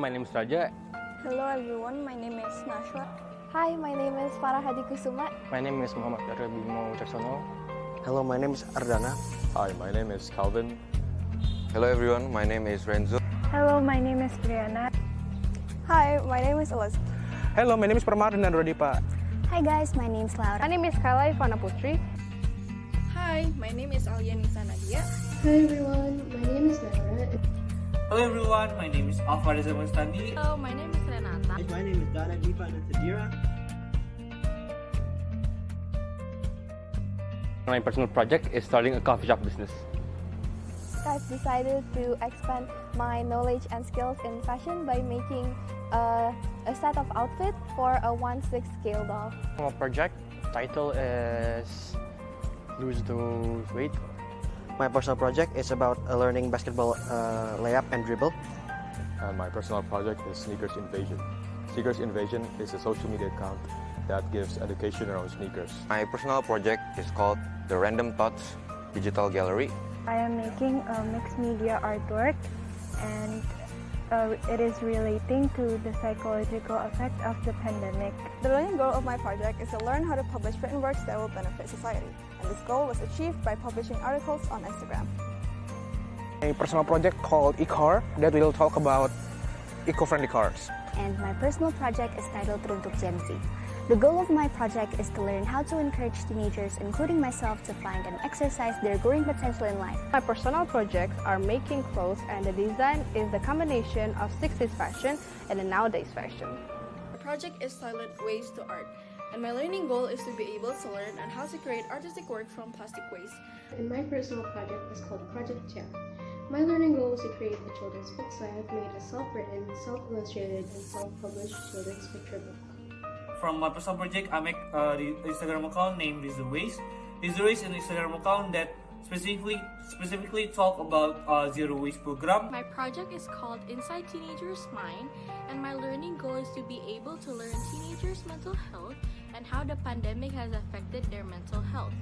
my name is Raja. Hello everyone, my name is Nashwa. Hi, my name is Farah Kusuma. My name is Muhammad Bimo Caksono. Hello, my name is Ardana. Hi, my name is Calvin. Hello everyone, my name is Renzo. Hello, my name is Brianna. Hi, my name is Elizabeth. Hello, my name is Parmar dan Rodipa. Hi guys, my name is Laura. My name is Kaila Putri. Hi, my name is Alianisa Nadia. Hi everyone, my name is Laura. Hello everyone, my name is Alfred Zamonstani. Hello, my name is Renata. My name is Dana Dipa Natadira. My personal project is starting a coffee shop business. I've decided to expand my knowledge and skills in fashion by making a set of outfit for a 1/6 scale doll. My project title is Lose Those Weight. My personal project is about learning basketball layup and dribble. And my personal project is Sneakers Invasion. Sneakers Invasion is a social media account that gives education around sneakers. My personal project is called the Random Thoughts Digital Gallery. I am making a mixed media artwork, and it is relating to the psychological effect of the pandemic. The learning goal of my project is to learn how to publish written works that will benefit society, and this goal was achieved by publishing articles on Instagram. A personal project called e-car that will talk about eco-friendly cars. And my personal project is titled Teruntuk Gen Z. The goal of my project is to learn how to encourage teenagers, including myself, to find and exercise their growing potential in life. My personal projects are making clothes, and the design is the combination of 60s fashion and the nowadays fashion. The project is titled Ways to Art, and my learning goal is to be able to learn on how to create artistic work from plastic waste. And my personal project is called Project Cikal. My learning goal is to create a children's book, so I have made a self-written, self-illustrated, and self-published children's picture book. From my personal project, I make the Instagram account named Zero Waste. Zero Waste is an Instagram account that specifically talk about zero waste program. My project is called Inside Teenagers' Mind, and my learning goal is to be able to learn teenagers' mental health and how the pandemic has affected their mental health.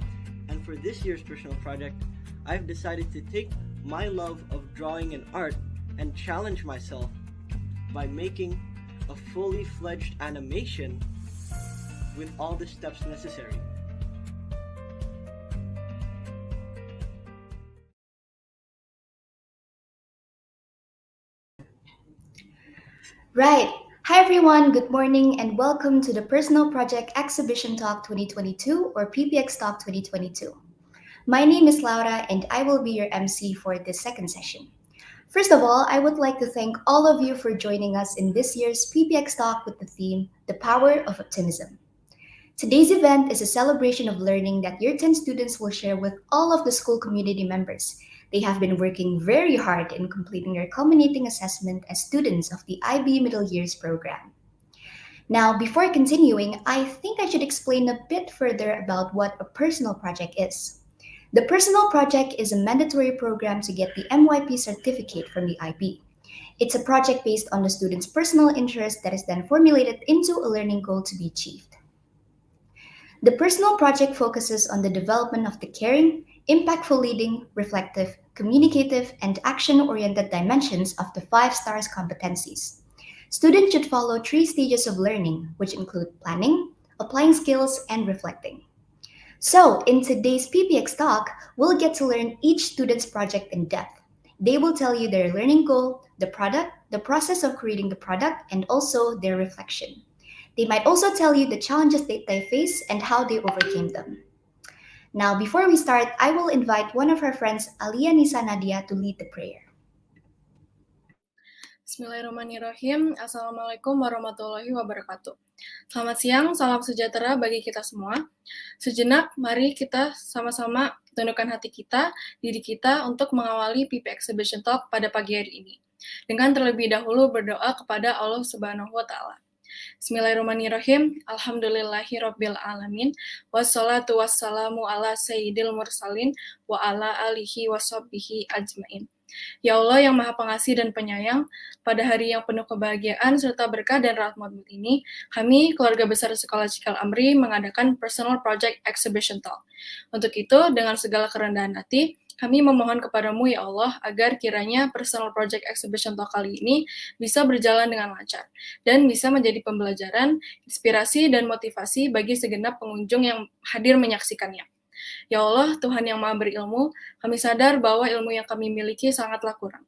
And for this year's personal project, I've decided to take my love of drawing and art and challenge myself by making a fully fledged animation with all the steps necessary. Right. Hi everyone, good morning and welcome to the Personal Project Exhibition Talk 2022 or PPX Talk 2022. My name is Laura and I will be your MC for this second session. First of all, I would like to thank all of you for joining us in this year's PPX Talk with the theme, The Power of Optimism. Today's event is a celebration of learning that Year 10 students will share with all of the school community members. They have been working very hard in completing their culminating assessment as students of the IB Middle Years program. Now, before continuing, I think I should explain a bit further about what a personal project is. The personal project is a mandatory program to get the MYP certificate from the IB. It's a project based on the student's personal interest that is then formulated into a learning goal to be achieved. The personal project focuses on the development of the caring, impactful leading, reflective, communicative, and action-oriented dimensions of the 5 STARS competencies. Students should follow 3 stages of learning, which include planning, applying skills, and reflecting. So, in today's PPX talk, we'll get to learn each student's project in depth. They will tell you their learning goal, the product, the process of creating the product, and also their reflection. They might also tell you the challenges that they face and how they overcame them. Now, before we start, I will invite one of our friends, Alianisa Nadia, to lead the prayer. Bismillahirrahmanirrahim. Assalamualaikum warahmatullahi wabarakatuh. Selamat siang, salam sejahtera bagi kita semua. Sejenak, mari kita sama-sama tundukkan hati kita, diri kita untuk mengawali PP Exhibition Talk pada pagi hari ini. Dengan terlebih dahulu berdoa kepada Allah Subhanahu wa Ta'ala. Bismillahirrahmanirrahim. Alhamdulillahirabbil alamin. Wassalatu wassalamu ala sayyidil mursalin wa ala alihi washabbihi ajmain. Ya Allah yang Maha Pengasih dan Penyayang, pada hari yang penuh kebahagiaan serta berkah dan rahmat ini, kami, keluarga besar Sekolah Cikal Amri, mengadakan Personal Project Exhibition Talk. Untuk itu, dengan segala kerendahan hati, kami memohon kepadamu, ya Allah, agar kiranya Personal Project Exhibition Talk kali ini bisa berjalan dengan lancar, dan bisa menjadi pembelajaran, inspirasi, dan motivasi bagi segenap pengunjung yang hadir menyaksikannya. Ya Allah, Tuhan yang Maha berilmu, kami sadar bahwa ilmu yang kami miliki sangatlah kurang.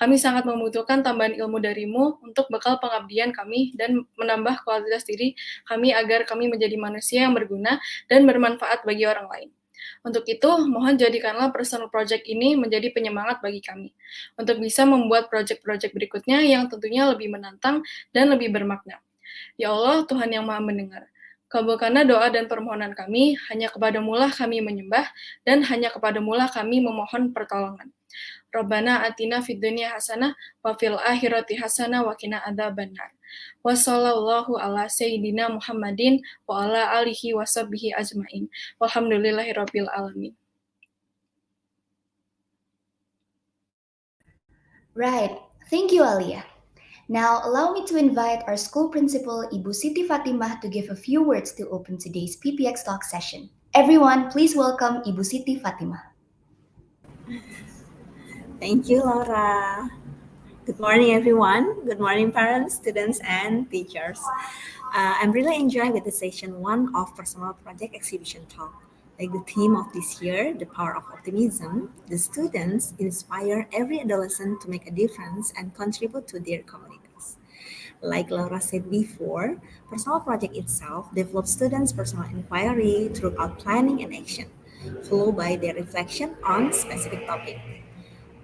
Kami sangat membutuhkan tambahan ilmu darimu untuk bekal pengabdian kami dan menambah kualitas diri kami agar kami menjadi manusia yang berguna dan bermanfaat bagi orang lain. Untuk itu, mohon jadikanlah personal project ini menjadi penyemangat bagi kami, untuk bisa membuat project-project berikutnya yang tentunya lebih menantang dan lebih bermakna. Ya Allah, Tuhan yang Maha mendengar, kabulkanlah doa dan permohonan kami, hanya kepadamulah kami menyembah, dan hanya kepadamulah kami memohon pertolongan. Rabbana atina fid dunya hasanah, wa fil akhirati hasanah, wa qina adzabannar. Wa sallallahu ala sayyidina Muhammadin, wa ala alihi wa sahbihi ajmain. Walhamdulillahirabbil alamin. Right. Thank you, Alia. Now, allow me to invite our school principal, Ibu Siti Fatimah, to give a few words to open today's PPX Talk session. Everyone, please welcome Ibu Siti Fatimah. Thank you, Laura. Good morning, everyone. Good morning, parents, students, and teachers. I'm really enjoying with the session 1 of Personal Project Exhibition Talk. Like the theme of this year, the power of optimism, the students inspire every adolescent to make a difference and contribute to their communities. Like Laura said before, Personal Project itself develops students' personal inquiry throughout planning and action, followed by their reflection on specific topic.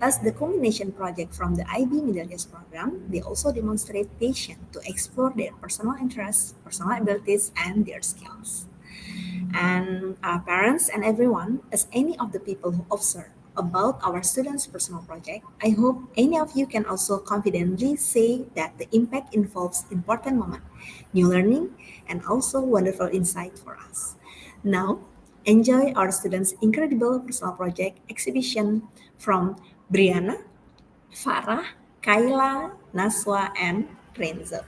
As the culmination project from the IB Middle Years program, they also demonstrate passion to explore their personal interests, personal abilities, and their skills. And parents and everyone, as any of the people who observe about our students' personal project, I hope any of you can also confidently say that the impact involves important moment, new learning, and also wonderful insight for us. Now, enjoy our students' incredible personal project exhibition from Brianna, Farah, Kaila, Nashwa, and Renzo.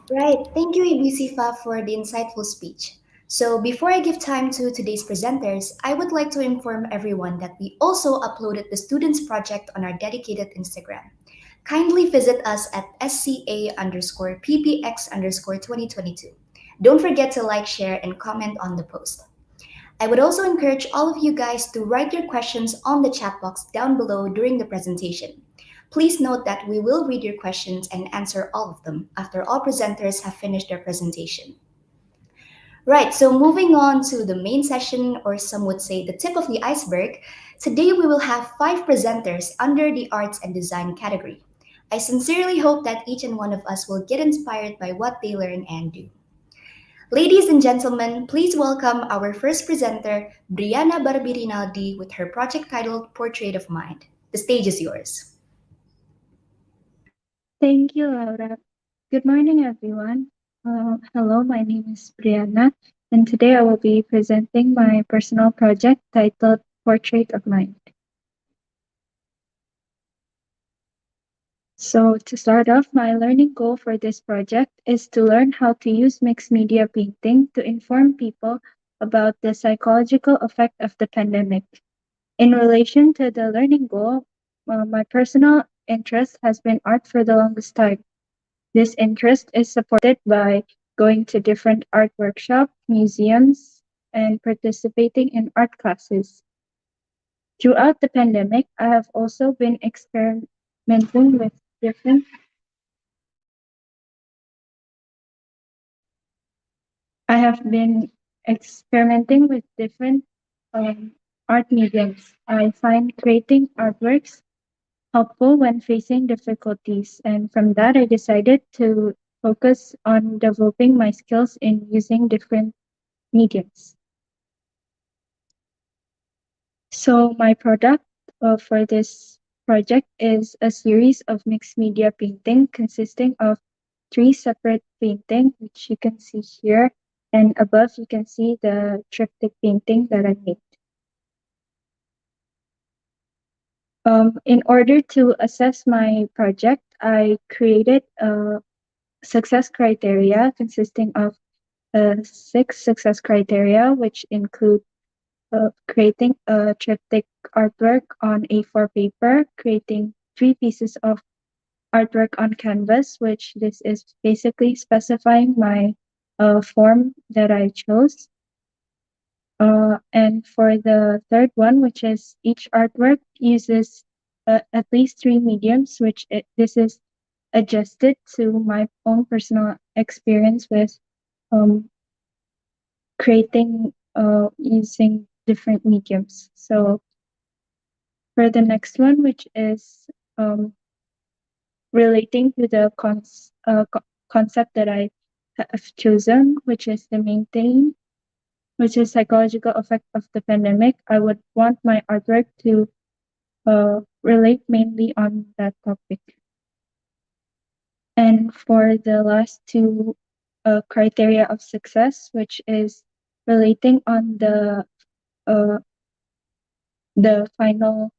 Right. Thank you, Ibu Sifa, for the insightful speech. So before I give time to today's presenters, I would like to inform everyone that we also uploaded the students project on our dedicated Instagram. Kindly visit us at SCA_PPX_2022. Don't forget to like, share, and comment on the post. I would also encourage all of you guys to write your questions on the chat box down below during the presentation. Please note that we will read your questions and answer all of them after all presenters have finished their presentation. Right, so moving on to the main session, or some would say the tip of the iceberg, today we will have 5 presenters under the arts and design category. I sincerely hope that each and one of us will get inspired by what they learn and do. Ladies and gentlemen, please welcome our first presenter, Brianna Barbirinaldi, with her project titled Portrait of Mind. The stage is yours. Thank you, Laura. Good morning, everyone. Hello, my name is Brianna, and today I will be presenting my personal project titled Portrait of Mind. So to start off, my learning goal for this project is to learn how to use mixed media painting to inform people about the psychological effect of the pandemic. In relation to the learning goal, my personal interest has been art for the longest time. This interest is supported by going to different art workshops, museums, and participating in art classes. Throughout the pandemic, I have also been experimenting with different art mediums. I find creating artworks helpful when facing difficulties, and from that I decided to focus on developing my skills in using different mediums. So my product for this project is a series of mixed media painting consisting of 3 separate paintings, which you can see here, and above you can see the triptych painting that I made. In order to assess my project, I created a success criteria consisting of 6 success criteria, which include creating a triptych artwork on A4 paper, creating 3 pieces of artwork on canvas, which this is basically specifying my form that I chose. And for the third one, which is each artwork uses at least 3 mediums, which this is adjusted to my own personal experience with creating using different mediums. So for the next one, which is relating to the concept that I have chosen, which is the main theme, which is psychological effect of the pandemic, I would want my artwork to relate mainly on that topic. And for the last 2 criteria of success, which is relating on the final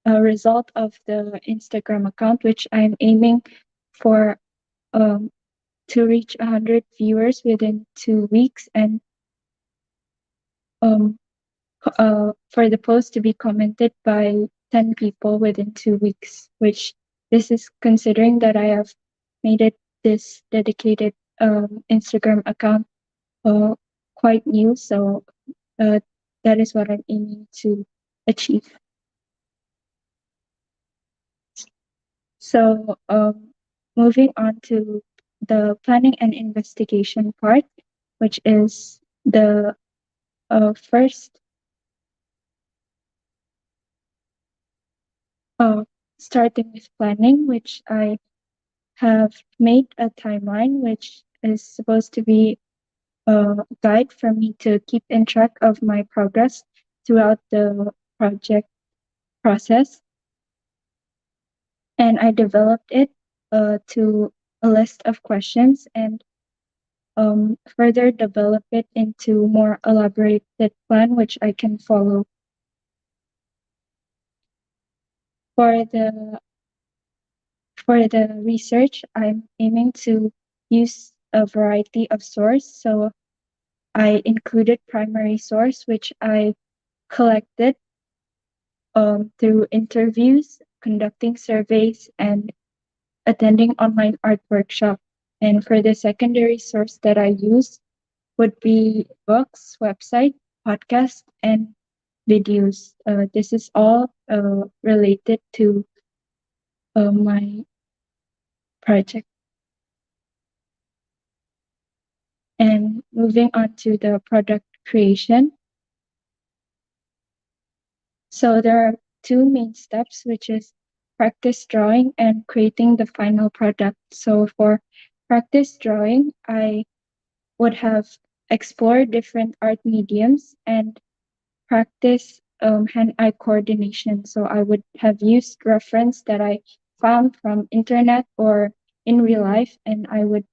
result of the Instagram account, which I'm aiming for to reach 100 viewers within 2 weeks, and for the post to be commented by 10 people within 2 weeks, which this is considering that I have made it this dedicated Instagram account quite new, so that is what I'm aiming to achieve. So moving on to the planning and investigation part, which is the first starting with planning, which I have made a timeline, which is supposed to be a guide for me to keep in track of my progress throughout the project process. And I developed it to a list of questions and further develop it into more elaborated plan, which I can follow. For the research, I'm aiming to use a variety of source. So I included primary source, which I collected through interviews, conducting surveys, and attending online art workshop. And for the secondary source that I use would be books, website, podcast, and videos. This is all related to my project. And moving on to the product creation. So there are 2 main steps, which is practice drawing and creating the final product. So for practice drawing, I would have explored different art mediums and practice hand-eye coordination. So I would have used reference that I found from internet or in real life, and I would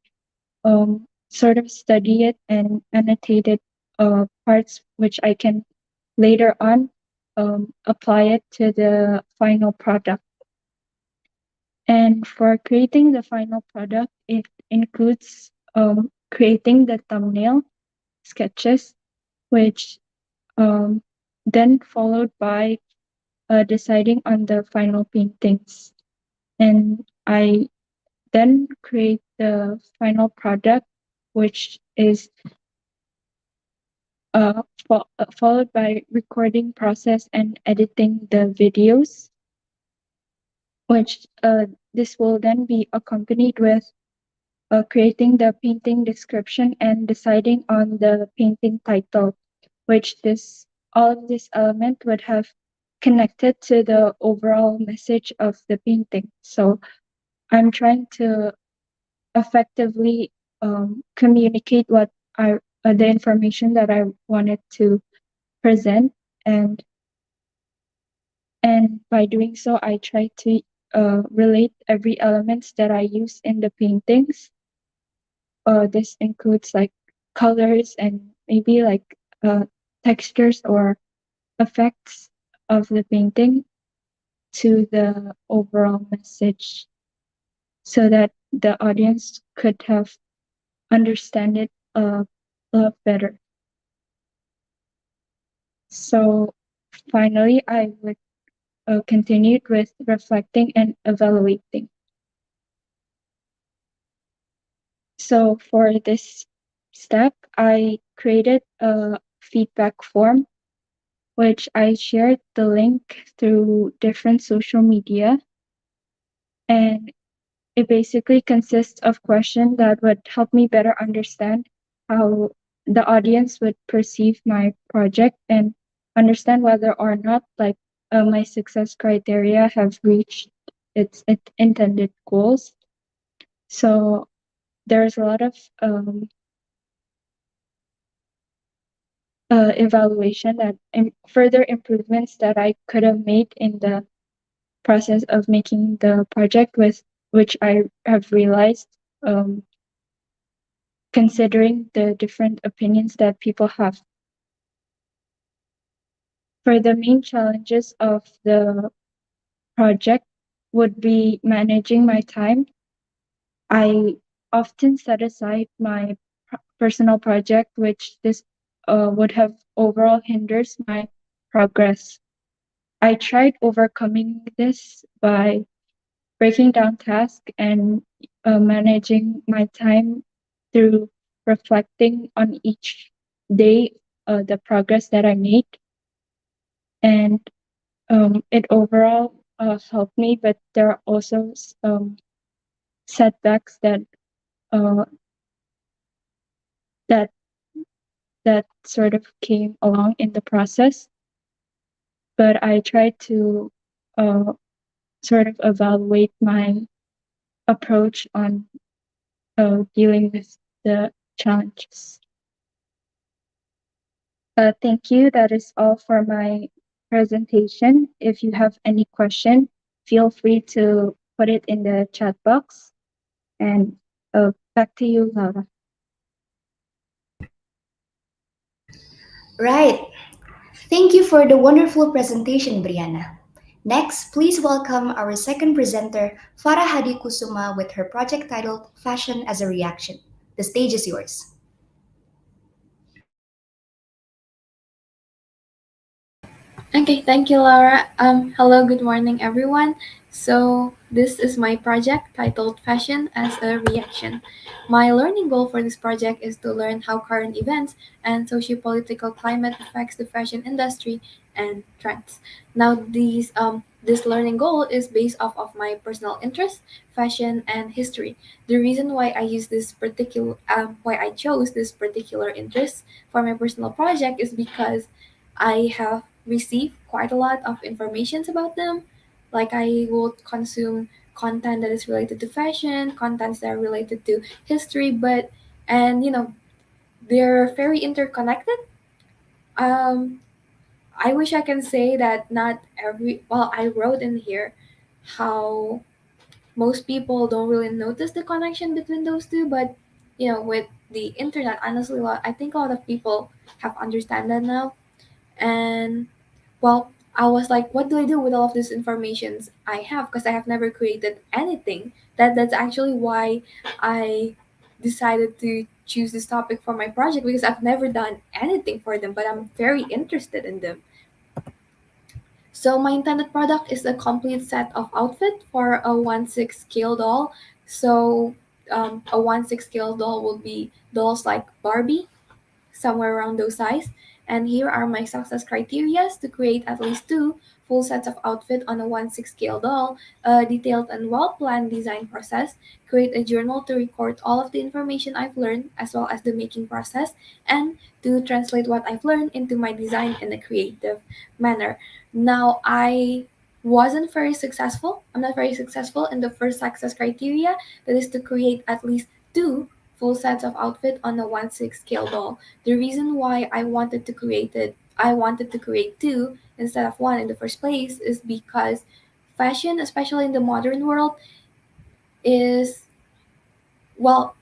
sort of study it and annotated parts which I can later on apply it to the final product. And for creating the final product, it includes creating the thumbnail sketches, which then followed by deciding on the final paintings. And I then create the final product, which is followed by recording process and editing the videos, which this will then be accompanied with creating the painting description and deciding on the painting title, which all of this element would have connected to the overall message of the painting. So I'm trying to effectively communicate the information that I wanted to present, and by doing so, I try to relate every elements that I use in the paintings. This includes like colors and maybe like textures or effects of the painting to the overall message so that the audience could have understand it a lot better. So finally, I would continue with reflecting and evaluating. So for this step, I created a feedback form, which I shared the link through different social media. And it basically consists of questions that would help me better understand how the audience would perceive my project and understand whether or not my success criteria have reached its intended goals. So there's a lot of evaluation that further improvements that I could have made in the process of making the project, with which I have realized, considering the different opinions that people have. For the main challenges of the project would be managing my time. I often set aside my personal project, which this would have overall hinders my progress. I tried overcoming this by breaking down tasks and managing my time through reflecting on each day the progress that I made. And it overall helped me, but there are also setbacks that uh, that that sort of came along in the process. But I tried to sort of evaluate my approach on dealing with the challenges. Thank you. That is all for my presentation. If you have any question, feel free to put it in the chat box. And back to you, Laura. Right. Thank you for the wonderful presentation, Brianna. Next, please welcome our second presenter, Farah Hadi Kusuma, with her project titled Fashion as a Reaction. The stage is yours. Okay, thank you, Laura. Hello, good morning, everyone. So this is my project titled Fashion as a Reaction. My learning goal for this project is to learn how current events and socio-political climate affects the fashion industry and trends. Now, this learning goal is based off of my personal interest, fashion, and history. The reason why I chose this particular interest for my personal project is because I have received quite a lot of information about them. Like I will consume content that is related to fashion, contents that are related to history, and they're very interconnected. Um, I wish I can say that not every well, I wrote in here how most people don't really notice the connection between those two, but with the internet, honestly, I think a lot of people have understand that now. And well, I was like, what do I do with all of these informations I have? Because I have never created anything. That's actually why I decided to choose this topic for my project, because I've never done anything for them, but I'm very interested in them. So my intended product is a complete set of outfit for a 1/6 scale doll. So a 1/6 scale doll will be dolls like Barbie, somewhere around those size. And here are my success criteria to create at least 2 full sets of outfit on a 1/6 scale doll, a detailed and well-planned design process, create a journal to record all of the information I've learned as well as the making process, and to translate what I've learned into my design in a creative manner. Now, I wasn't very successful. I'm not very successful in the first success criteria, that is to create at least 2 full sets of outfit on a 1/6 scale doll. The reason why I wanted to create 2 instead of 1 in the first place is because fashion, especially in the modern world, is well,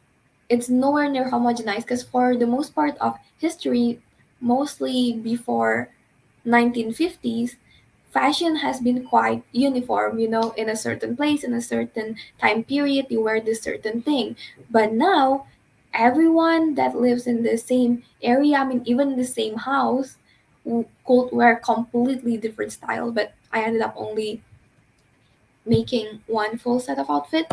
it's nowhere near homogenized, because for the most part of history, mostly before 1950s, fashion has been quite uniform, in a certain place, in a certain time period, you wear this certain thing. But now, everyone that lives in the same area, I mean, even the same house, could wear completely different style. But I ended up only making one full set of outfit.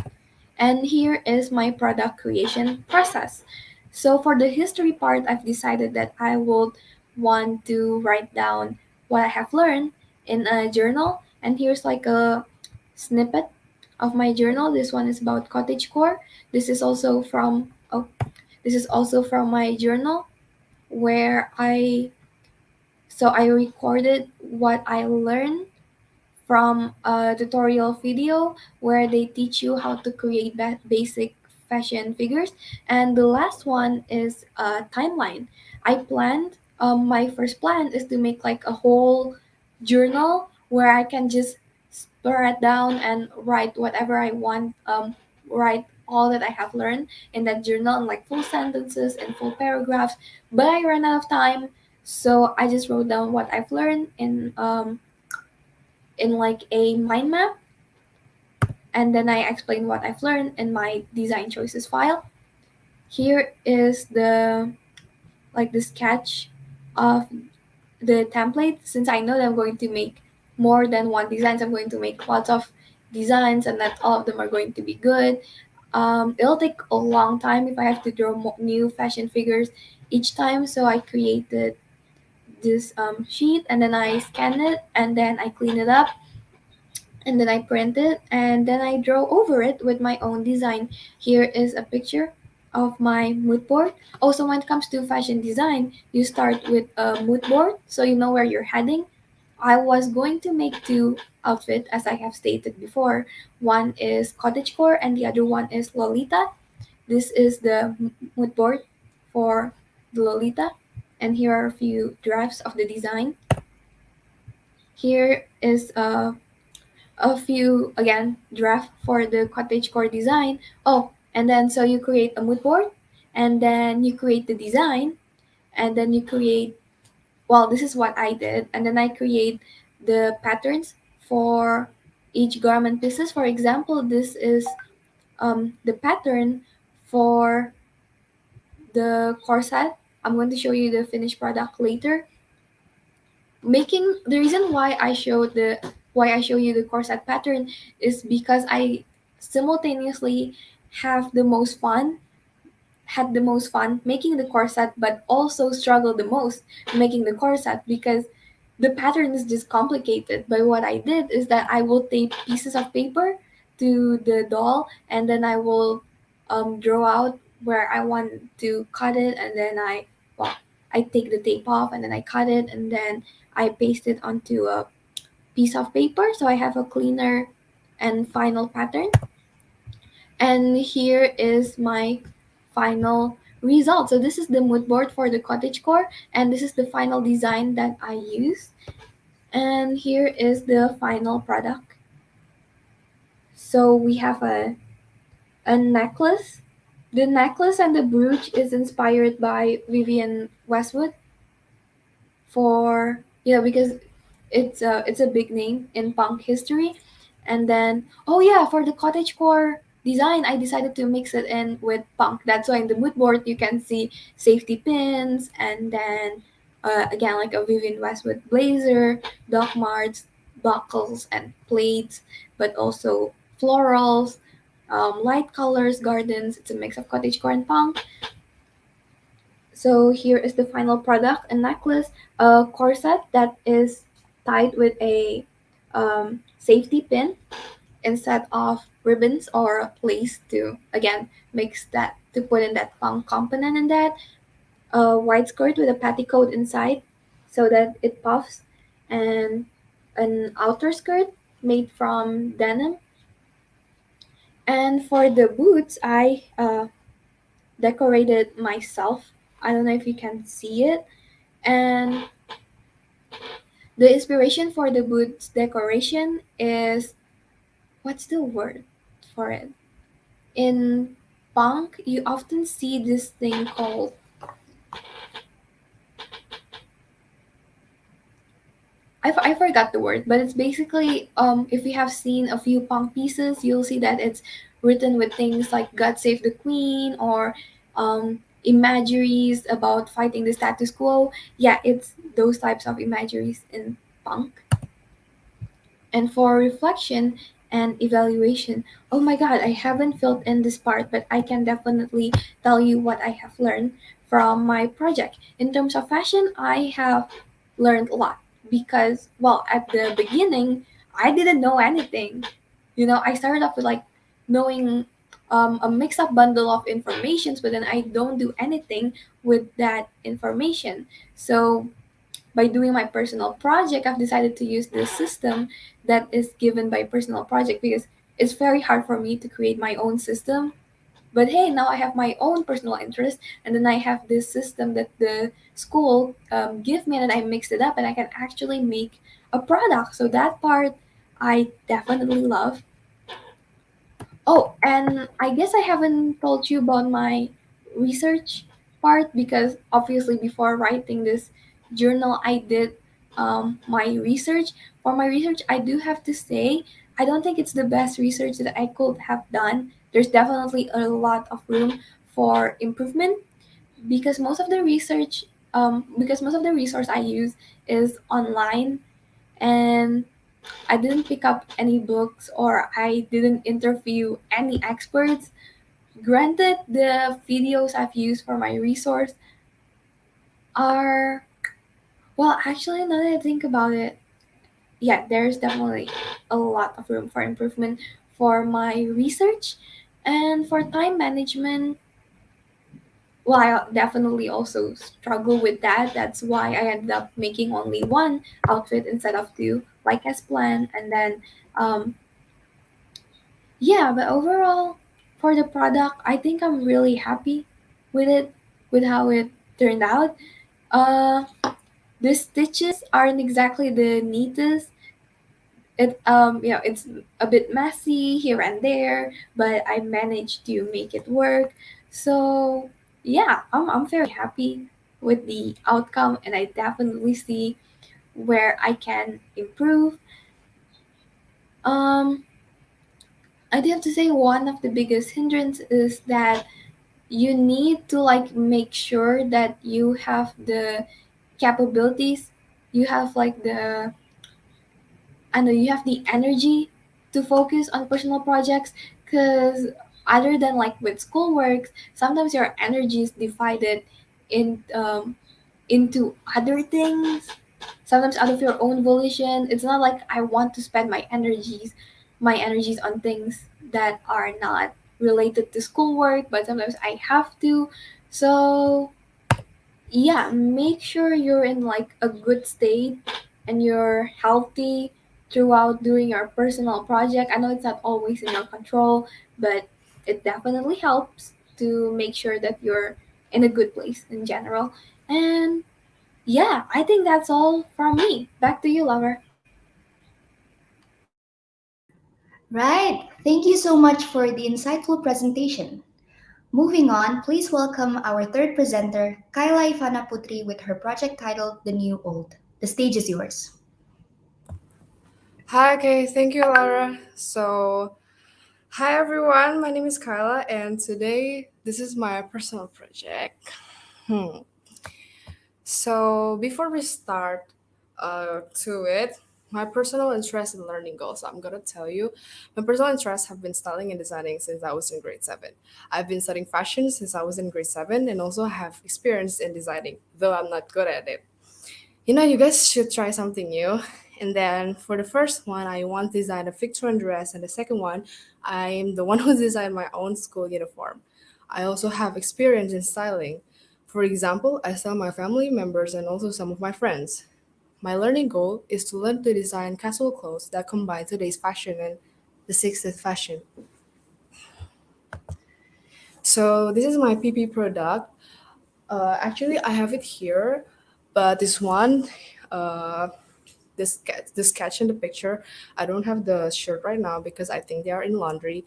And here is my product creation process. So for the history part, I've decided that I would want to write down what I have learned in a journal. And here's like a snippet of my journal. This one is about cottagecore. This is also from my journal where I recorded what I learned from a tutorial video where they teach you how to create basic fashion figures. And the last one is a timeline. My first plan is to make like a whole journal where I can just spread down and write whatever I want, write all that I have learned in that journal in like full sentences and full paragraphs. But I ran out of time, so I just wrote down what I've learned in like a mind map, and then I explain what I've learned in my design choices file. Here is the sketch of the template. Since I know that I'm going to make more than one designs, I'm going to make lots of designs and not all of them are going to be good. It'll take a long time if I have to draw new fashion figures each time, so I created this sheet, and then I scan it, and then I clean it up, and then I print it, and then I draw over it with my own design. Here is a picture of my mood board. Also, when it comes to fashion design, you start with a mood board so you know where you're heading. I was going to make two outfits, as I have stated before. One is cottagecore and the other one is Lolita. This is the mood board for the Lolita, and here are a few drafts of the design. Here is a few again draft for the cottagecore design. Oh, and then so you create a mood board, and then you create the design, and then you create, well, this is what I did, and then I create the patterns for each garment pieces. For example, this is the pattern for the corset. I'm going to show you the finished product later. Making the reason why I show you the corset pattern is because I simultaneously have the most fun had the most fun making the corset, but also struggled the most making the corset because the pattern is just complicated. But what I did is that I will tape pieces of paper to the doll, and then I will draw out where I want to cut it, and then I take the tape off, and then I cut it, and then I paste it onto a piece of paper, so I have a cleaner and final pattern. And here is my final result. So this is the mood board for the cottagecore, and this is the final design that I used. And here is the final product. So we have a necklace. The necklace and the brooch is inspired by Vivienne Westwood because it's a big name in punk history. And then for the cottagecore design, I decided to mix it in with punk. That's why in the mood board you can see safety pins, and then again like a Vivienne Westwood blazer, Doc Martens, buckles and plates, but also florals, light colors, gardens. It's a mix of cottagecore and punk. So here is the final product: a necklace, a corset that is tied with a safety pin instead of ribbons or lace to again to put in that punk component in that. A white skirt with a petticoat inside so that it puffs, and an outer skirt made from denim. And for the boots, I decorated myself. I don't know if you can see it. And the inspiration for the boots decoration is, what's the word for it? In punk, you often see this thing called I forgot the word, but it's basically if you have seen a few punk pieces, you'll see that it's written with things like "God Save the Queen" or imageries about fighting the status quo. Yeah, it's those types of imageries in punk. And for reflection and evaluation, oh my god, I haven't filled in this part, but I can definitely tell you what I have learned from my project. In terms of fashion, I have learned a lot because, well, at the beginning, I didn't know anything. I started off with like knowing a mix up bundle of informations, but then I don't do anything with that information. So by doing my personal project, I've decided to use this system that is given by personal project because it's very hard for me to create my own system. But hey, now I have my own personal interest, and then I have this system that the school give me, and I mix it up, and I can actually make a product. So that part I definitely love. Oh, and I guess I haven't told you about my research part because obviously before writing this journal, I did my research. For my research, I do have to say, I don't think it's the best research that I could have done. There's definitely a lot of room for improvement because most of the resource I use is online, and I didn't pick up any books or I didn't interview any experts. Granted, the videos I've used for my resource are, well, actually, now that I think about it, yeah, there's definitely a lot of room for improvement for my research. And for time management, well, I definitely also struggle with that. That's why I ended up making only one outfit instead of two, like as planned. And then yeah, but overall, for the product, I think I'm really happy with it, with how it turned out. Uh, the stitches aren't exactly the neatest. It's a bit messy here and there, but I managed to make it work. So yeah, I'm very happy with the outcome, and I definitely see where I can improve. Um, I do have to say one of the biggest hindrance is that you need to like make sure that you have the capabilities, you have like the I know you have the energy to focus on personal projects because other than like with schoolwork, sometimes your energy is divided in into other things, sometimes out of your own volition. It's not like I want to spend my energies on things that are not related to schoolwork, but sometimes I have to. So yeah, make sure you're in like a good state and you're healthy throughout doing your personal project. I know it's not always in your control, but it definitely helps to make sure that you're in a good place in general. And yeah, I think that's all from me. Back to you, Lover. Right. Thank you so much for the insightful presentation. Moving on, please welcome our third presenter, Kaila Ivana Putri, with her project titled The New Old. The stage is yours. Hi, okay, thank you, Laura. So, hi everyone, my name is Kaila, and today this is my personal project. So, before we start to it, my personal interest in learning goals. I'm gonna tell you, my personal interests have been styling and designing since I was in grade 7. I've been studying fashion since I was in grade 7 and also have experience in designing, though I'm not good at it. You guys should try something new. And then for the first one, I once designed a Victorian dress, and the second one, I am the one who designed my own school uniform. I also have experience in styling. For example, I style my family members and also some of my friends. My learning goal is to learn to design casual clothes that combine today's fashion and the 60s fashion. So this is my PP product. Actually, I have it here, but this one, uh, this sketch in the picture, I don't have the shirt right now because I think they are in laundry.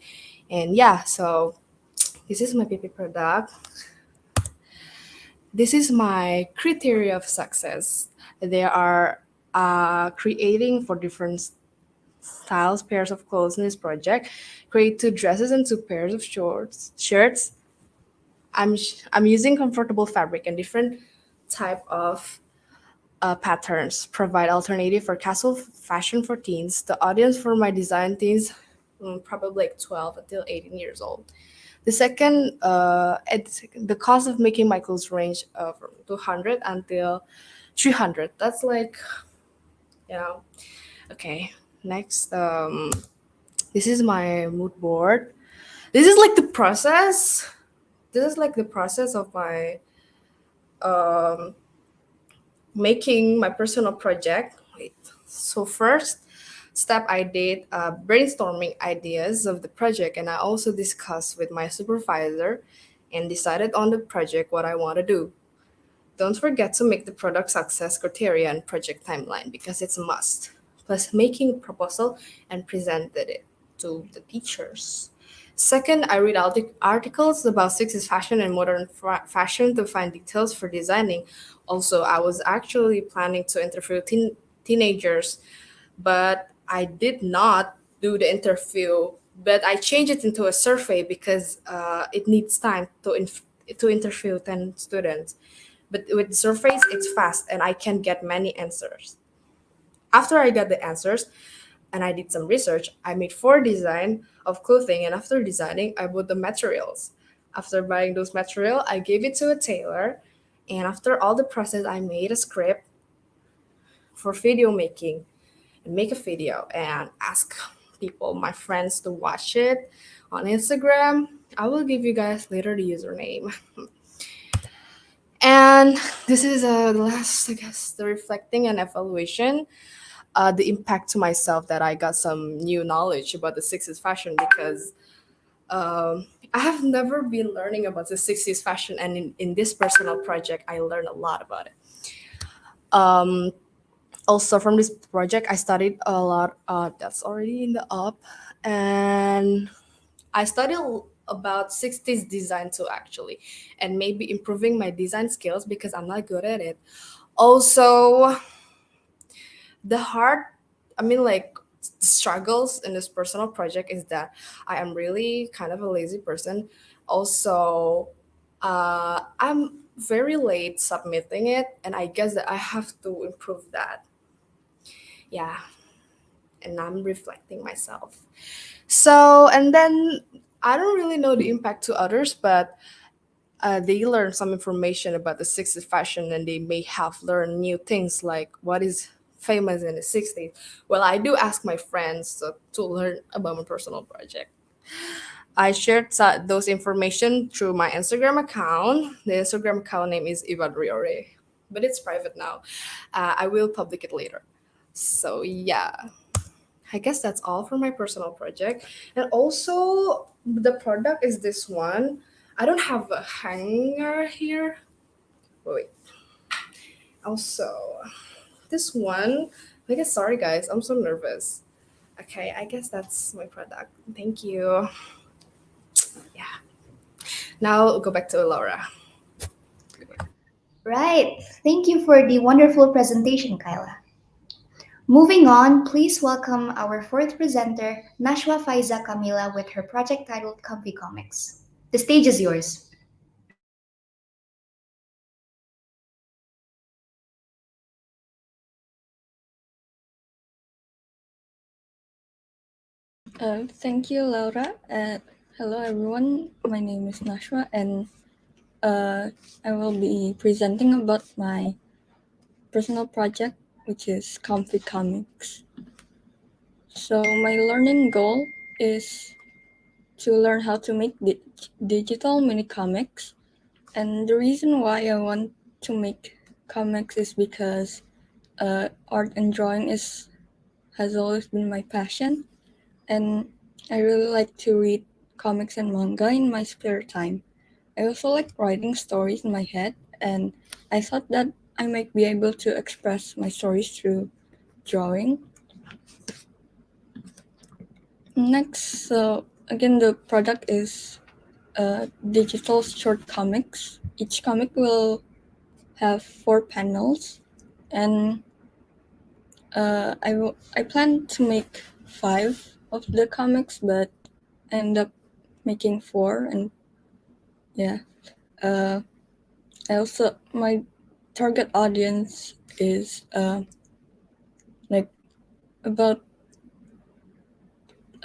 And yeah, so this is my PP product. This is my criteria of success. There are creating for different styles pairs of clothes in this project. Create 2 dresses and 2 pairs of shirts. I'm using comfortable fabric and different type of patterns. Provide alternative for casual fashion for teens. The audience for my design teens, probably like 12 until 18 years old. The cost of making my clothes range from 200 until 300. That's like, you know. Okay, next, this is my mood board. This is like the process. This is like the process of my um, making my personal project. Wait. So first step I did brainstorming ideas of the project, and I also discussed with my supervisor and decided on the project what I want to do. Don't forget to make the product success criteria and project timeline because it's a must. Plus making a proposal and presented it to the teachers. Second, I read articles about 60s fashion and modern fashion to find details for designing. Also, I was actually planning to interview teenagers, but I did not do the interview. But I changed it into a survey because it needs time to interview 10 students. But with surveys, it's fast and I can get many answers. After I got the answers and I did some research, I made 4 design of clothing, and after designing, I bought the materials. After buying those material, I gave it to a tailor, and after all the process, I made a script for video making and make a video and ask people, my friends, to watch it on Instagram. I will give you guys later the username. And this is the last, I guess, the reflecting and evaluation. The impact to myself that I got some new knowledge about the 60s fashion because I have never been learning about the 60s fashion, and in this personal project, I learned a lot about it. Also, from this project, I studied a lot. That's already in the up, and I studied about 60s design too, actually, and maybe improving my design skills because I'm not good at it. Also, the hard, I mean, like, struggles in this personal project is that I am really kind of a lazy person. Also, I'm very late submitting it, and I guess that I have to improve that. Yeah, and I'm reflecting myself. So, and then I don't really know the impact to others, but they learn some information about the 60s fashion, and they may have learned new things like what is famous in the 60s. Well, I do ask my friends to learn about my personal project. I shared those information through my Instagram account. The Instagram account name is Ivan Riore, but it's private now. I will public it later. So yeah, I guess that's all for my personal project. And also, the product is this one. I don't have a hanger here. Wait. Also, this one. I guess, sorry guys, I'm so nervous. Okay, I guess that's my product. Thank you. Yeah. Now go back to Laura. Right. Thank you for the wonderful presentation, Kaila. Moving on, please welcome our fourth presenter, Nashwa Faiza Kamila, with her project titled Comfy Comics. The stage is yours. Thank you, Laura. Hello, everyone. My name is Nashwa, and I will be presenting about my personal project, which is Comfy Comics. So my learning goal is to learn how to make digital mini comics, and the reason why I want to make comics is because art and drawing has always been my passion, and I really like to read comics and manga in my spare time. I also like writing stories in my head, and I thought that I might be able to express my stories through drawing. Next, so again, the product is digital short comics. Each comic will have 4 panels, and I plan to make 5 of the comics, but I end up making 4, and yeah. I also, my target audience is like about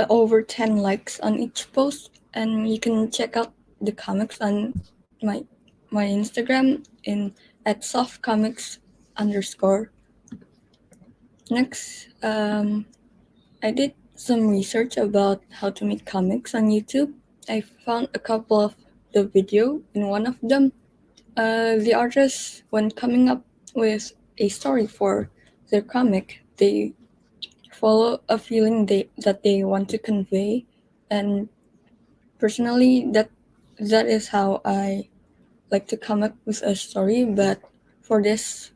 over 10 likes on each post, and you can check out the comics on my Instagram in @softcomics_. Next, I did some research about how to make comics on YouTube. I found a couple of the video. In one of them, the artists, when coming up with a story for their comic, they follow a feeling that they want to convey, and personally, that is how I like to come up with a story. But for this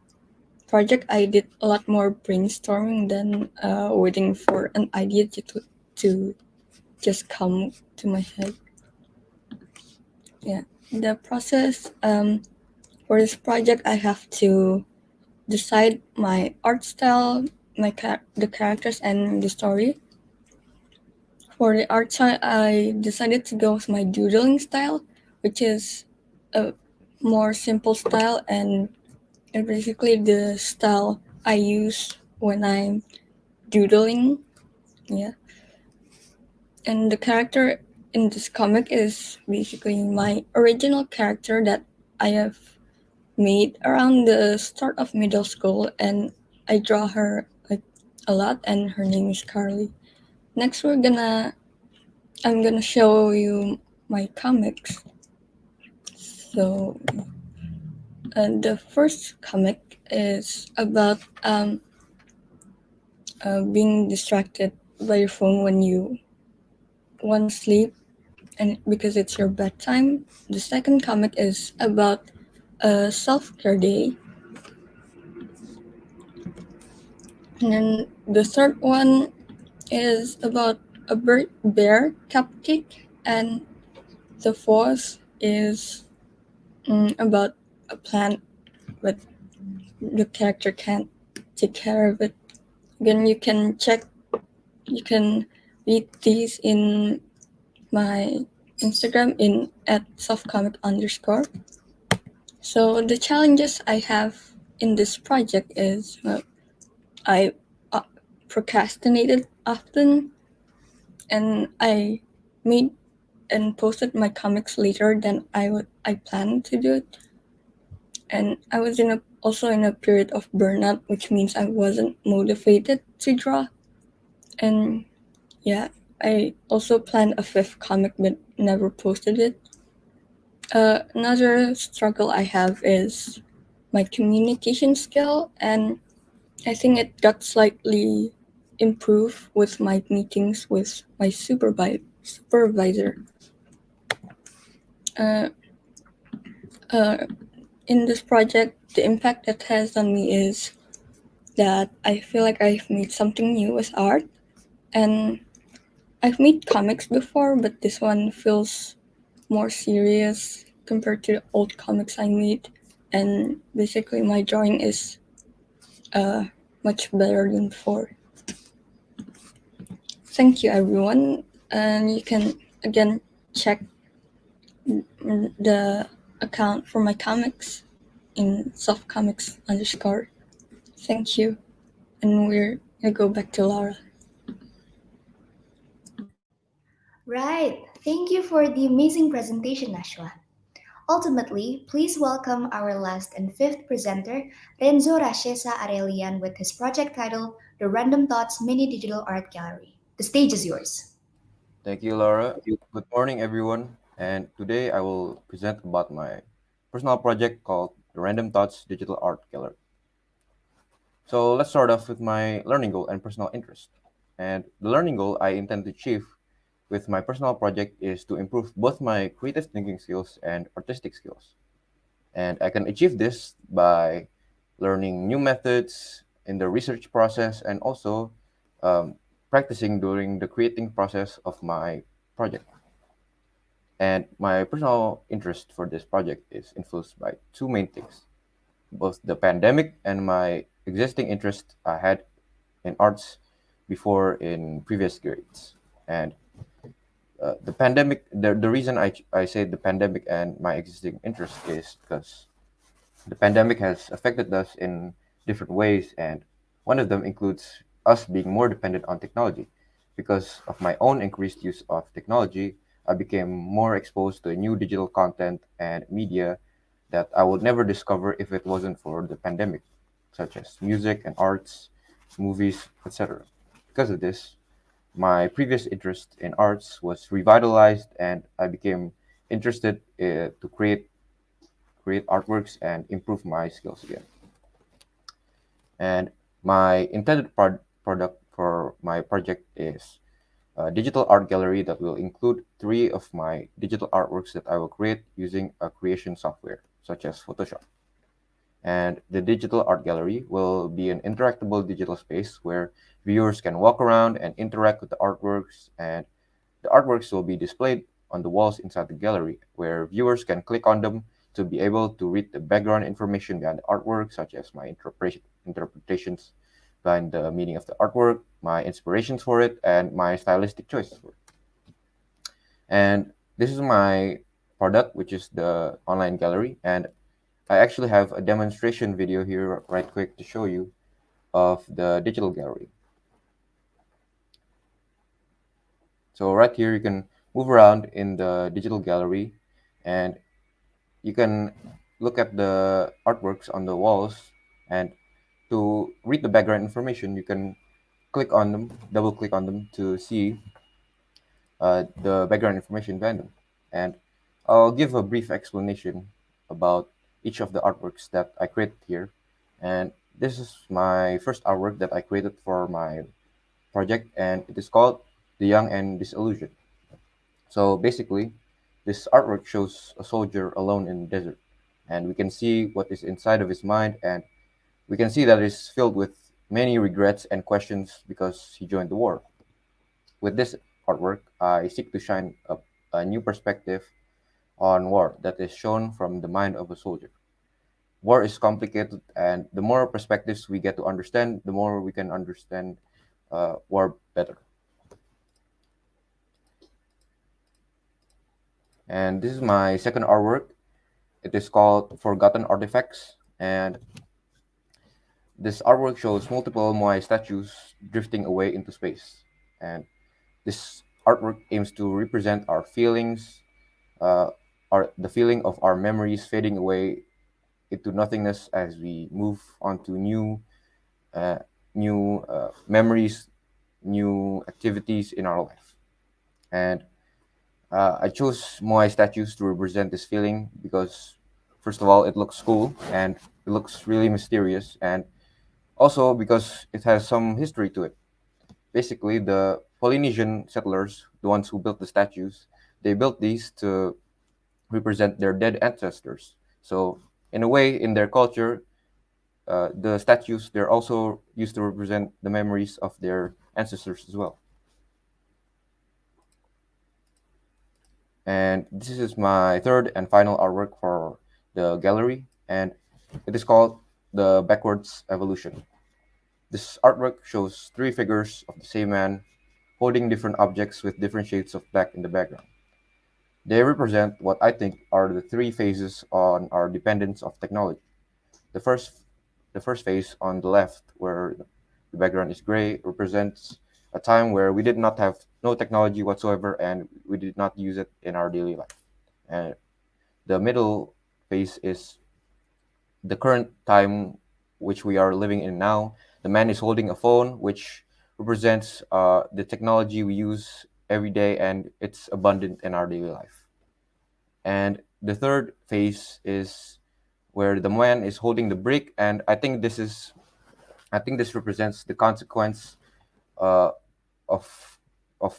project, I did a lot more brainstorming than waiting for an idea to just come to my head. Yeah, the process for this project, I have to decide my art style, the characters, and the story. For the art style, I decided to go with my doodling style, which is a more simple style, and basically the style I use when I'm doodling. Yeah. And the character in this comic is basically my original character that I have made around the start of middle school, and I draw her like a lot, and her name is Carly. Next, I'm gonna show you my comics. So, the first comic is about being distracted by your phone when you want to sleep, and because it's your bedtime. The second comic is about a self-care day. And then the third one is about a bear cupcake, and the fourth is about a plant, but the character can't take care of it. Again, you can read these in my Instagram in @softcomic_. So the challenges I have in this project is I procrastinated often, and I made and posted my comics later than I planned to do it. And I was also in a period of burnout, which means I wasn't motivated to draw. And yeah, I also planned a 5th comic but never posted it. Another struggle I have is my communication skill, and I think it got slightly improved with my meetings with my supervisor. In this project, the impact it has on me is that I feel like I've made something new with art, and I've made comics before, but this one feels more serious compared to the old comics I made, and basically my drawing is much better than before. Thank you, everyone, and you can again check the account for my comics in softcomics_. Thank you, and we're gonna go back to Laura. Right. Thank you for the amazing presentation, Nashwa. Ultimately, please welcome our last and 5th presenter, Renzo Rashesa Arelian, with his project title, The Random Thoughts Mini Digital Art Gallery. The stage is yours. Thank you, Laura. Good morning, everyone. And today I will present about my personal project called the Random Thoughts Digital Art Gallery. So let's start off with my learning goal and personal interest. And the learning goal I intend to achieve with my personal project is to improve both my creative thinking skills and artistic skills. And I can achieve this by learning new methods in the research process, and also practicing during the creating process of my project. And my personal interest for this project is influenced by 2 main things: both the pandemic and my existing interest I had in arts before in previous grades. And the pandemic, the reason I say the pandemic and my existing interest is because the pandemic has affected us in different ways, and one of them includes us being more dependent on technology. Because of my own increased use of technology, I became more exposed to new digital content and media that I would never discover if it wasn't for the pandemic, such as music and arts, movies, etc. Because of this, my previous interest in arts was revitalized, and I became interested to create artworks and improve my skills again. And my intended product for my project is a digital art gallery that will include 3 of my digital artworks that I will create using a creation software such as Photoshop. And the digital art gallery will be an interactable digital space where viewers can walk around and interact with the artworks, and the artworks will be displayed on the walls inside the gallery, where viewers can click on them to be able to read the background information behind the artwork, such as my interpretations behind the meaning of the artwork, my inspirations for it, and my stylistic choices for it. And this is my product, which is the online gallery. And I actually have a demonstration video here right quick to show you of the digital gallery. So right here, you can move around in the digital gallery, and you can look at the artworks on the walls. And to read the background information, you can click on them, double click on them to see the background information behind them. And I'll give a brief explanation about each of the artworks that I created here. And this is my first artwork that I created for my project, and it is called The Young and Disillusioned. So basically, this artwork shows a soldier alone in the desert, and we can see what is inside of his mind, and we can see that it's filled with many regrets and questions because he joined the war. With this artwork, I seek to shine up a new perspective on war that is shown from the mind of a soldier. War is complicated, and the more perspectives we get to understand, the more we can understand war better. And this is my second artwork. It is called Forgotten Artifacts, and this artwork shows multiple Moai statues drifting away into space. And this artwork aims to represent our feelings, the feeling of our memories fading away into nothingness as we move on to new memories, new activities in our life. And I chose Moai statues to represent this feeling because, first of all, it looks cool and it looks really mysterious, and also because it has some history to it. Basically, the Polynesian settlers, the ones who built the statues, they built these to represent their dead ancestors. So, in a way, in their culture, the statues, they're also used to represent the memories of their ancestors as well. And this is my third and final artwork for the gallery, and it is called The Backwards Evolution. This artwork shows 3 figures of the same man holding different objects with different shades of black in the background. They represent what I think are the 3 phases on our dependence of technology. The first phase on the left, where the background is gray, represents a time where we did not have no technology whatsoever and we did not use it in our daily life. And the middle phase is the current time which we are living in now. The man is holding a phone, which represents the technology we use every day and it's abundant in our daily life. And the third phase is where the man is holding the brick, and I think this represents the consequence of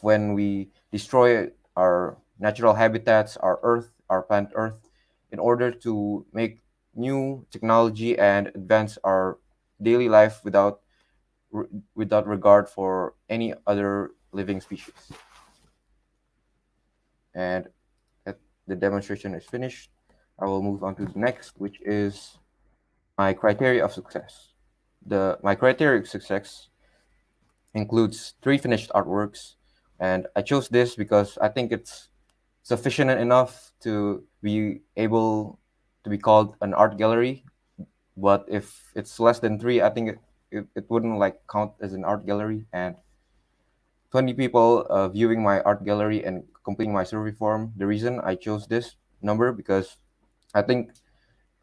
when we destroy our natural habitats, our Earth, our planet Earth, in order to make new technology and advance our daily life without regard for any other living species. And the demonstration is finished, I will move on to the next, which is my criteria of success. My criteria of success includes 3 finished artworks, and I chose this because I think it's sufficient enough to be able to be called an art gallery. But if it's less than 3, I think it wouldn't like count as an art gallery. And 20 people viewing my art gallery and completing my survey form. The reason I chose this number because I think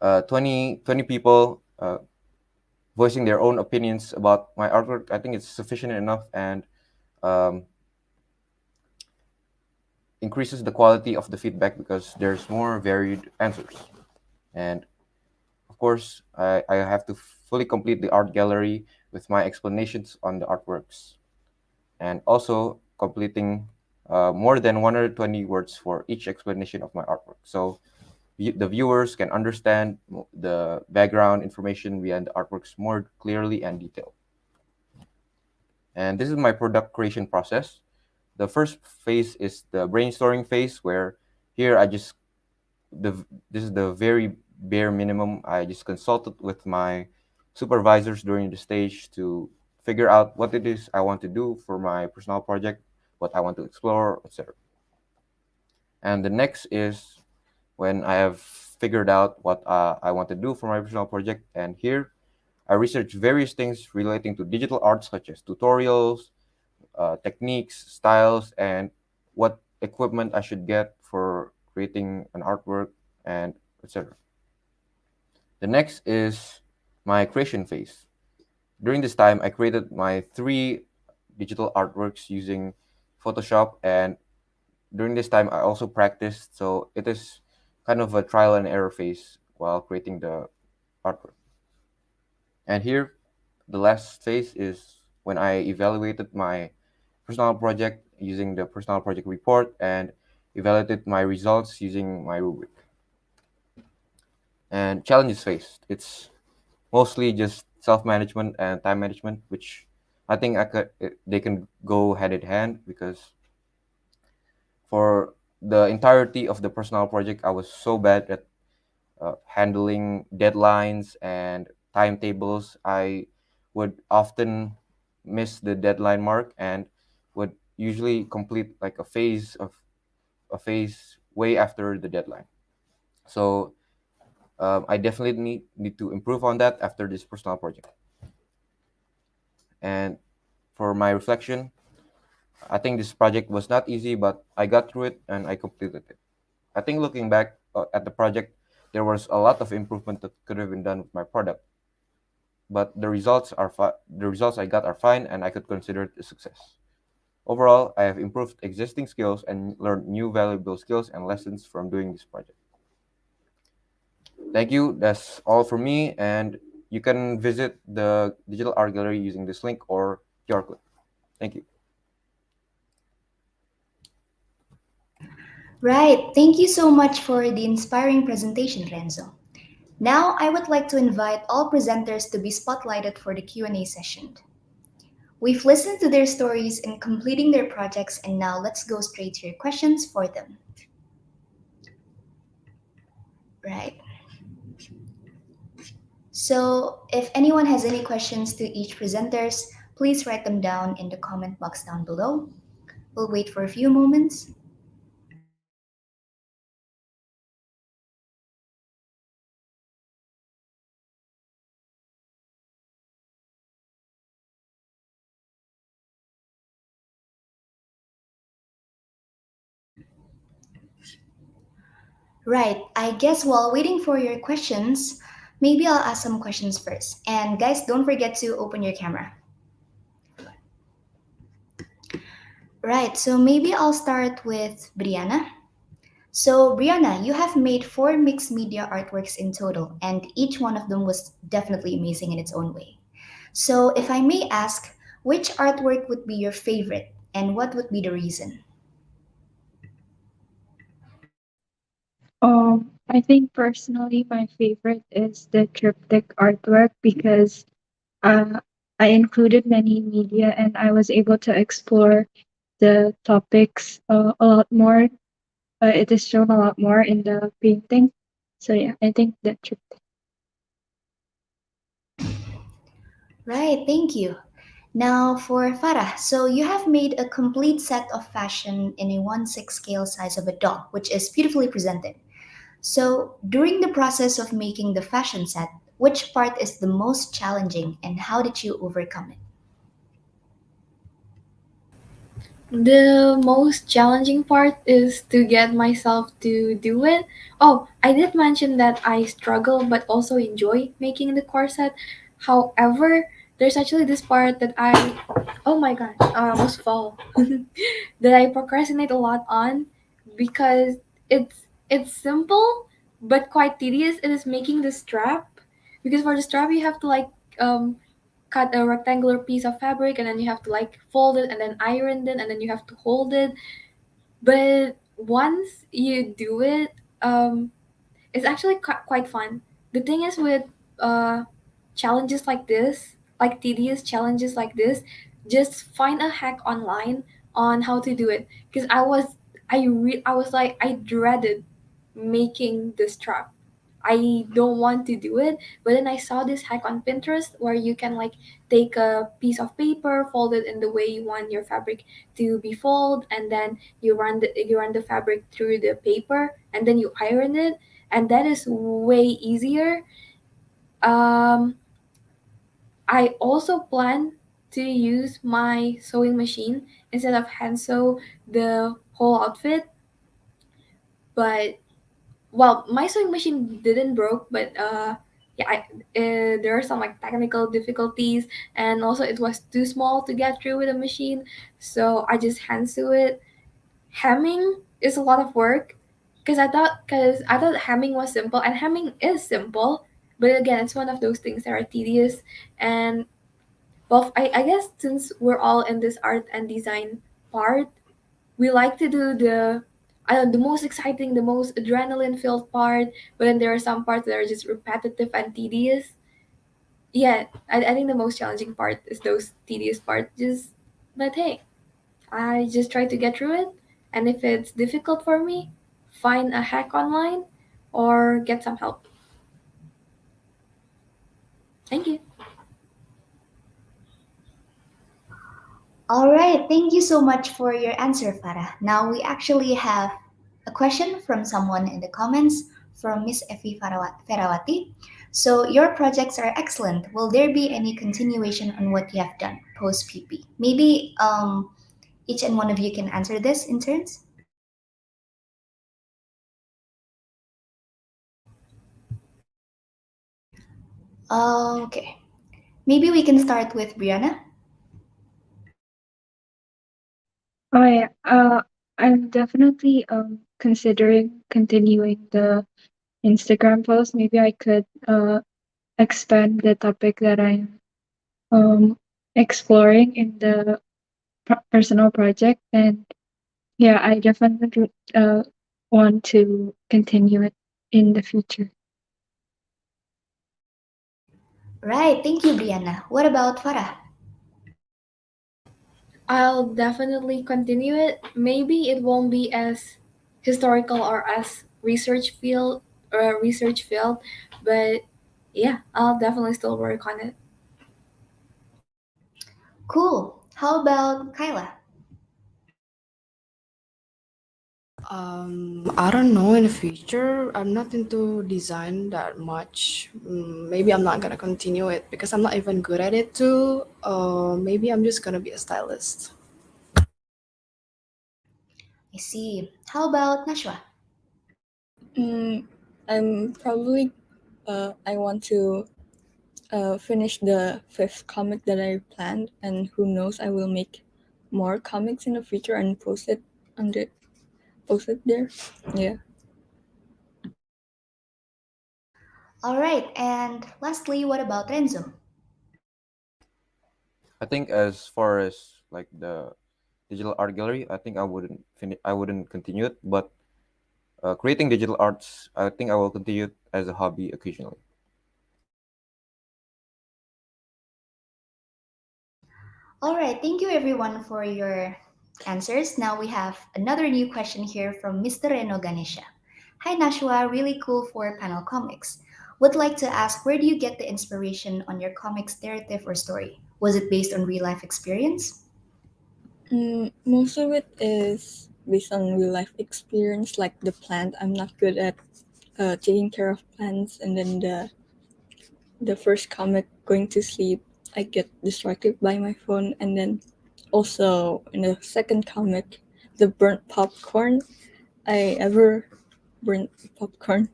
20 people voicing their own opinions about my artwork, I think it's sufficient enough and increases the quality of the feedback because there's more varied answers. And of course, I have to fully complete the art gallery with my explanations on the artworks, and also completing more than 120 words for each explanation of my artwork. So the viewers can understand the background information behind the artworks more clearly and detailed. And this is my product creation process. The first phase is the brainstorming phase, where here this is the very bare minimum. I just consulted with my supervisors during the stage to figure out what it is I want to do for my personal project, what I want to explore, etc. And the next is when I have figured out what I want to do for my personal project. And here I research various things relating to digital art, such as tutorials, techniques, styles, and what equipment I should get for creating an artwork, and etc. The next is my creation phase. During this time, I created my 3 digital artworks using Photoshop, and during this time, I also practiced, so it is kind of a trial and error phase while creating the artwork. And here, the last phase is when I evaluated my personal project using the personal project report and evaluated my results using my rubric. And challenges faced, it's mostly just self-management and time management, which I think they can go hand in hand, because for the entirety of the personal project, I was so bad at handling deadlines and timetables. I would often miss the deadline mark and would usually complete like a phase way after the deadline. So I definitely need to improve on that after this personal project. And for my reflection, I think this project was not easy, but I got through it and I completed it. I think looking back at the project, there was a lot of improvement that could have been done with my product, but the results I got are fine, and I could consider it a success. Overall, I have improved existing skills and learned new valuable skills and lessons from doing this project. Thank you. That's all from me, and you can visit the digital art gallery using this link or QR code. Thank you. Right, thank you so much for the inspiring presentation, Renzo. Now, I would like to invite all presenters to be spotlighted for the Q&A session. We've listened to their stories in completing their projects, and now let's go straight to your questions for them. Right. So, if anyone has any questions to each presenters, please write them down in the comment box down below. We'll wait for a few moments. Right, I guess while waiting for your questions, maybe I'll ask some questions first. And guys, don't forget to open your camera. Right, so maybe I'll start with Brianna. So, Brianna, you have made 4 mixed media artworks in total, and each one of them was definitely amazing in its own way. So, if I may ask, which artwork would be your favorite, and what would be the reason? I think personally my favorite is the triptych artwork because uh, I included many media and I was able to explore the topics a lot more. It is shown a lot more in the painting. So yeah, I think that triptych. Right, thank you. Now for Farah, so you have made a complete set of fashion in a 1/6 scale size of a doll, which is beautifully presented. So during the process of making the fashion set, which part is the most challenging and how did you overcome it? The most challenging part is to get myself to do it. Oh, I did mention that I struggle but also enjoy making the corset. However, there's actually this part that oh my god, I almost fall. That I procrastinate a lot on because it's simple but quite tedious. It is making the strap because for the strap you have to um cut a rectangular piece of fabric and then you have to fold it and then iron it and then you have to hold it. But once you do it, it's actually quite fun. The thing is with uh, challenges like this, like tedious challenges like this, just find a hack online on how to do it. Because I was like I dreaded making this trap. I don't want to do it, but then I saw this hack on Pinterest where you can take a piece of paper, fold it in the way you want your fabric to be folded, and then you run the fabric through the paper, and then you iron it, and that is way easier. Um, I also plan to use my sewing machine instead of hand sew the whole outfit, but well, my sewing machine didn't broke, but yeah, there are some technical difficulties, and also it was too small to get through with a machine, so I just hand sew it. Hemming is a lot of work because I thought hemming was simple, and hemming is simple, but again, it's one of those things that are tedious. And well, I guess since we're all in this art and design part, we like to do the most exciting, the most adrenaline filled part, but then there are some parts that are just repetitive and tedious. Yeah, I think the most challenging part is those tedious parts. But hey, I just try to get through it, and if it's difficult for me, find a hack online or get some help. Thank you. All right, thank you so much for your answer, Farah. Now we actually have a question from someone in the comments from Miss Effie Ferawati. So your projects are excellent. Will there be any continuation on what you have done post PP? Maybe each and one of you can answer this in turns. Okay, maybe we can start with Brianna. Oh yeah, I'm definitely considering continuing the Instagram post. Maybe I could expand the topic that I'm exploring in the personal project, and yeah, I definitely want to continue it in the future. Right, thank you, Brianna. What about Farah? I'll definitely continue it. Maybe it won't be as historical or as research field, but yeah, I'll definitely still work on it. Cool. How about Kaila? I don't know in the future. I'm not into design that much. Maybe I'm not gonna continue it because I'm not even good at it too. Maybe I'm just gonna be a stylist. I see. How about Nashwa? I'm probably I want to finish the 5th comic that I planned, and who knows, I will make more comics in the future and post it there. Yeah. All right, and lastly, what about Renzo? I think as far as like the digital art gallery, I think I wouldn't continue it, but creating digital arts, I think I will continue it as a hobby occasionally. All right, thank you everyone for your answers. Now we have another new question here from Mr. Reno Ganesha. Hi Nashwa, really cool for panel comics. Would like to ask, where do you get the inspiration on your comics narrative or story? Was it based on real life experience? Most of it is based on real life experience, like the plant. I'm not good at taking care of plants, and then the first comic, going to sleep, I get distracted by my phone, and then also in the second comic, the burnt popcorn, I ever burnt popcorn.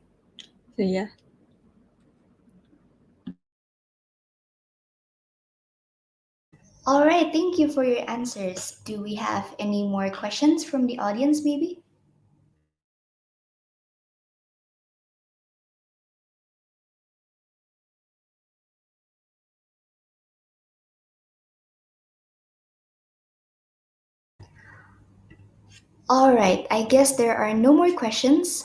So yeah. All right, thank you for your answers. Do we have any more questions from the audience, maybe? All right, I guess there are no more questions.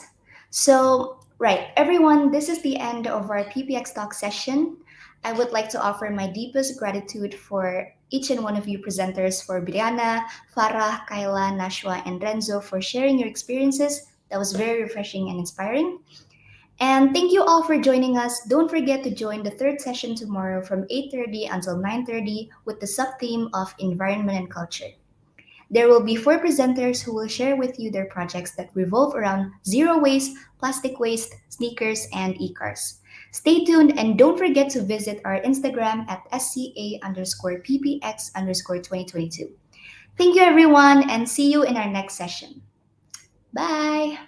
So, right, everyone, this is the end of our PPX Talk session. I would like to offer my deepest gratitude for each and one of you presenters, for Brianna, Farah, Kaila, Nashwa, and Renzo for sharing your experiences. That was very refreshing and inspiring. And thank you all for joining us. Don't forget to join the third session tomorrow from 8:30 until 9:30 with the sub-theme of environment and culture. There will be four presenters who will share with you their projects that revolve around zero waste, plastic waste, sneakers, and e-cars. Stay tuned and don't forget to visit our Instagram at SCA_PPX_2022. Thank you everyone and see you in our next session. Bye!